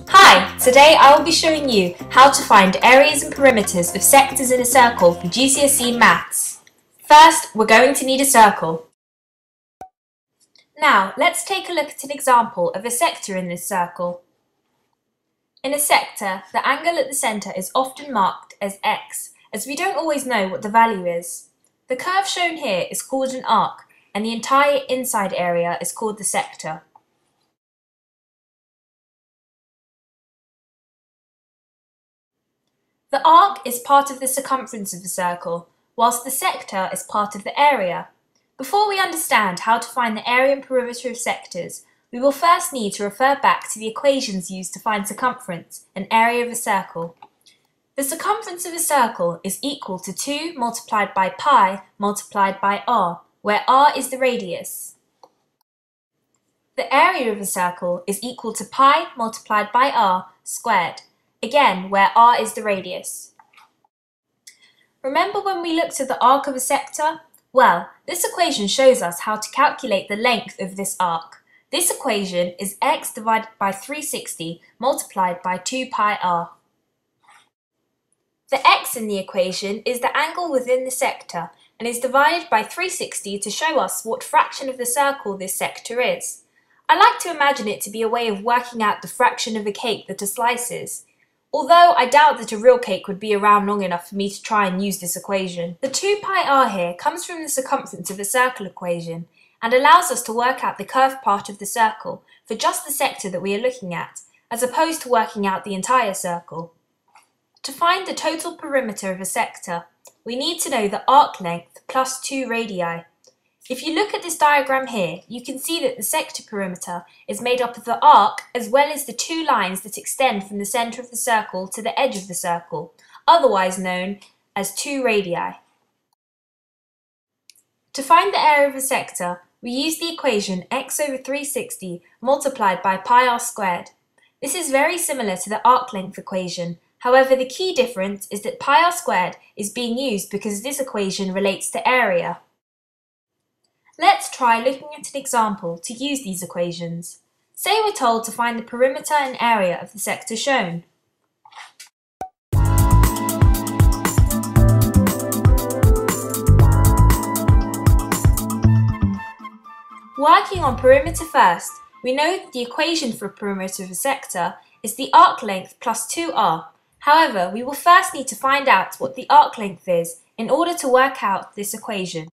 Hi, today I will be showing you how to find areas and perimeters of sectors in a circle for GCSE Maths. First, we're going to need a circle. Now, let's take a look at an example of a sector in this circle. In a sector, the angle at the centre is often marked as x, as we don't always know what the value is. The curve shown here is called an arc, and the entire inside area is called the sector. The arc is part of the circumference of the circle, whilst the sector is part of the area. Before we understand how to find the area and perimeter of sectors, we will first need to refer back to the equations used to find circumference and area of a circle. The circumference of a circle is equal to 2 multiplied by pi multiplied by r, where r is the radius. The area of a circle is equal to pi multiplied by r squared, again where r is the radius. Remember when we looked at the arc of a sector? Well, this equation shows us how to calculate the length of this arc. This equation is x divided by 360 multiplied by 2 pi r. The x in the equation is the angle within the sector and is divided by 360 to show us what fraction of the circle this sector is. I like to imagine it to be a way of working out the fraction of a cake that a slice is, although I doubt that a real cake would be around long enough for me to try and use this equation. The 2 pi r here comes from the circumference of the circle equation and allows us to work out the curved part of the circle for just the sector that we are looking at, as opposed to working out the entire circle. To find the total perimeter of a sector, we need to know the arc length plus 2 radii. If you look at this diagram here, you can see that the sector perimeter is made up of the arc as well as the 2 lines that extend from the centre of the circle to the edge of the circle, otherwise known as 2 radii. To find the area of a sector, we use the equation x over 360 multiplied by pi r squared. This is very similar to the arc length equation. However, the key difference is that pi r squared is being used because this equation relates to area. Let's try looking at an example to use these equations. Say we're told to find the perimeter and area of the sector shown. Working on perimeter first, we know that the equation for a perimeter of a sector is the arc length plus 2r. However, we will first need to find out what the arc length is in order to work out this equation.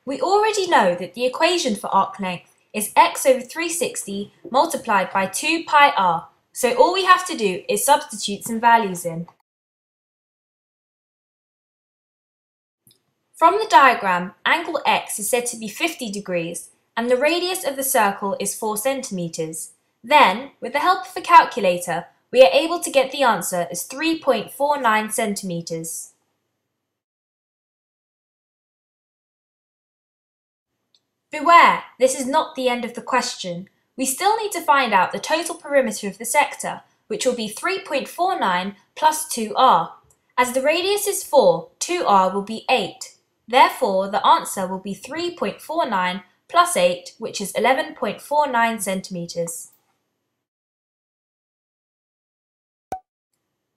We already know that the equation for arc length is x over 360 multiplied by 2 pi r, so all we have to do is substitute some values in. From the diagram, angle x is said to be 50 degrees, and the radius of the circle is 4 centimeters. Then, with the help of a calculator, we are able to get the answer as 3.49 centimeters. Beware, this is not the end of the question. We still need to find out the total perimeter of the sector, which will be 3.49 plus 2r. As the radius is 4, 2r will be 8. Therefore, the answer will be 3.49 plus 8, which is 11.49 centimeters.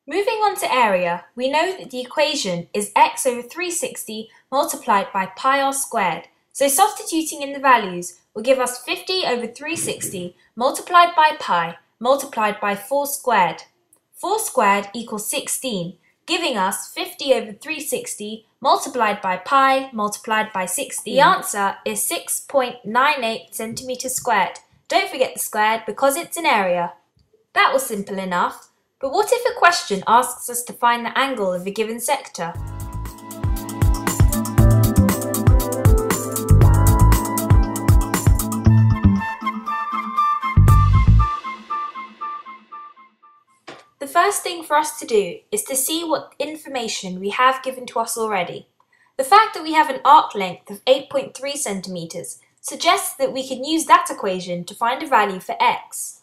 Moving on to area, we know that the equation is x over 360 multiplied by pi r squared. So substituting in the values will give us 50 over 360 multiplied by pi multiplied by 4 squared. 4 squared equals 16, giving us 50 over 360 multiplied by pi multiplied by 16. The answer is 6.98 centimeters squared. Don't forget the squared because it's an area. That was simple enough, but what if a question asks us to find the angle of a given sector? The first thing for us to do is to see what information we have given to us already. The fact that we have an arc length of 8.3 centimeters suggests that we can use that equation to find a value for x.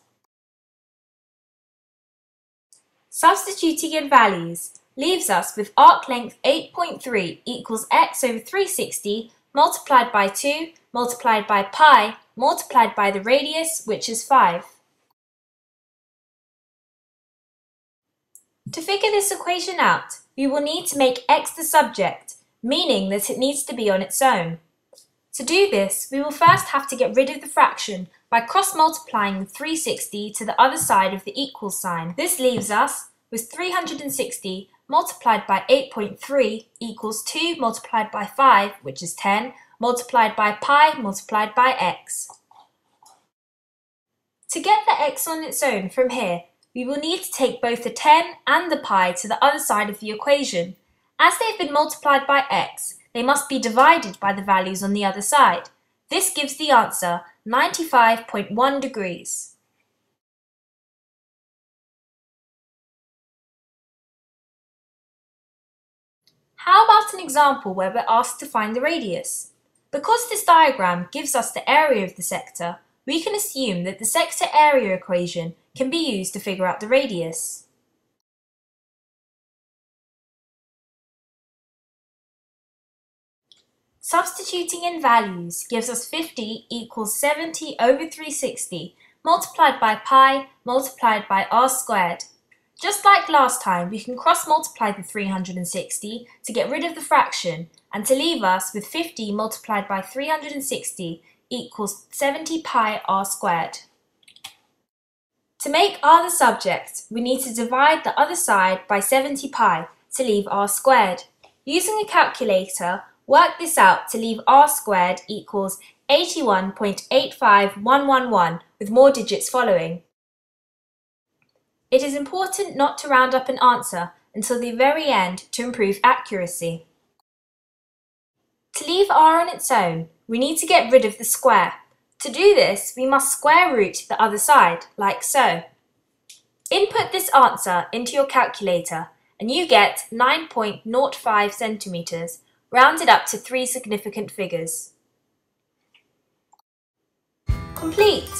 Substituting in values leaves us with arc length 8.3 equals x over 360 multiplied by 2 multiplied by pi multiplied by the radius, which is 5. To figure this equation out, we will need to make x the subject, meaning that it needs to be on its own. To do this, we will first have to get rid of the fraction by cross-multiplying the 360 to the other side of the equal sign. This leaves us with 360 multiplied by 8.3 equals 2 multiplied by 5, which is 10, multiplied by pi multiplied by x. To get the x on its own from here, we will need to take both the 10 and the pi to the other side of the equation. As they have been multiplied by x, they must be divided by the values on the other side. This gives the answer 95.1 degrees. How about an example where we're asked to find the radius? Because this diagram gives us the area of the sector, we can assume that the sector area equation can be used to figure out the radius. Substituting in values gives us 50 equals 70 over 360 multiplied by pi multiplied by r squared. Just like last time, we can cross-multiply the 360 to get rid of the fraction and to leave us with 50 multiplied by 360 equals 70 pi r squared. To make r the subject, we need to divide the other side by 70 pi to leave r squared. Using a calculator, work this out to leave r squared equals 81.85111 with more digits following. It is important not to round up an answer until the very end to improve accuracy. To leave r on its own, we need to get rid of the square. To do this, we must square root the other side, like so. Input this answer into your calculator and you get 9.05 centimeters, rounded up to 3 significant figures. Complete!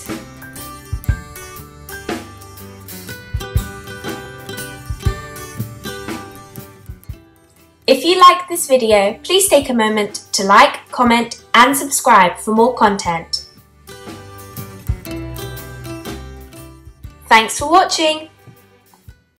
If you like this video, please take a moment to like, comment and subscribe for more content. Thanks for watching!